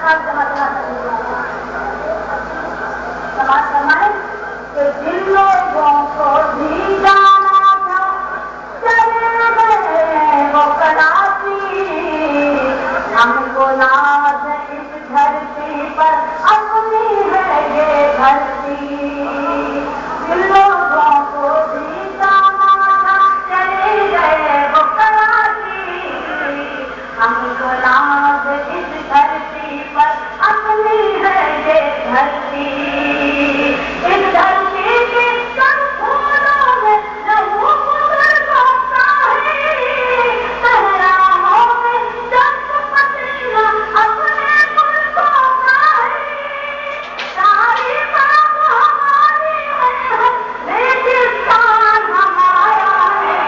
साथ समाज करना है कि जिन लोगों को भी जाना था चले गए वो कराची, हमको याद इस धरती पर अपनी है ये धरती। जिन लोगों को भी जाना था चले गए वो कराची, हमको याद इस धरती पर अपनी है ये धरती। इस धरती के सब फूलों में लहू बुजुर्गों का है, सहराओं में जब पसीना अपने मुल्कों का है। सारी बात हमारी है, रेगिस्तान हमारा है,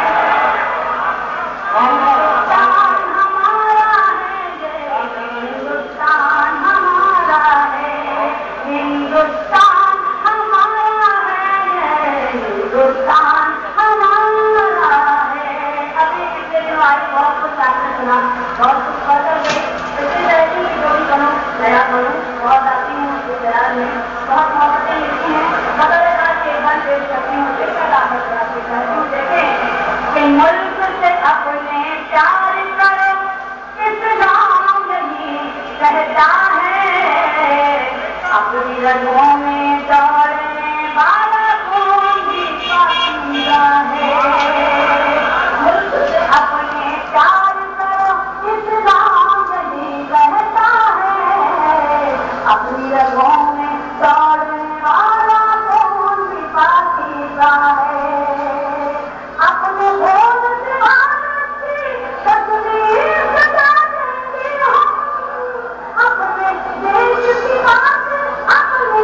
हिंदुस्तान हमारा है, हिंदुस्तान हमारा है, हिंदुस्तान हमारा है, हिंदुस्तान हमारा है। अभी पिछले दिनों आई बहुत कुछ आपने सुना, बहुत कुछ पता है। इसी तरह की जो भी करूँ दया करूँ, बहुत आती हूँ मुझे दया में बहुत मोहब्बतें मिलती हैं। बदल के एक बार पेश करती हूँ, देखकर आपको कहती हूँ, देखें कि मुल्क से अपने प्यार करो, इस्लाम यही कहता है। अपनी रगों में दौड़ने वाला कौन भी पासीदा है। मुल्क से अपने प्यार करो, इस्लाम यही कहता है। अपनी रगों में दौड़ने वाला कौन भी पासीदा है। अपने भोग दीवाने की तस्वीर सजा देंगे हम, अपने देश की बात अपनी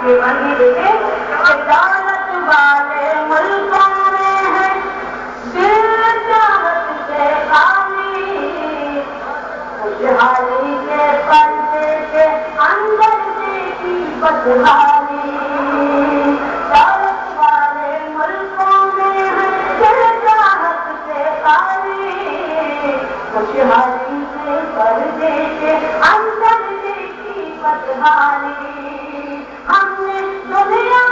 ये बंदी देखे दौलत वाले मुल्कों में है दिल चाहत से खाली, खुशहाली के पर्दे के अंदर देखी बदहाली। दौलत वाले मुल्कों में है दिल चाहत से खाली, खुशहाली के पर्दे के अंदर देखी बदहाली। हमने दुनिया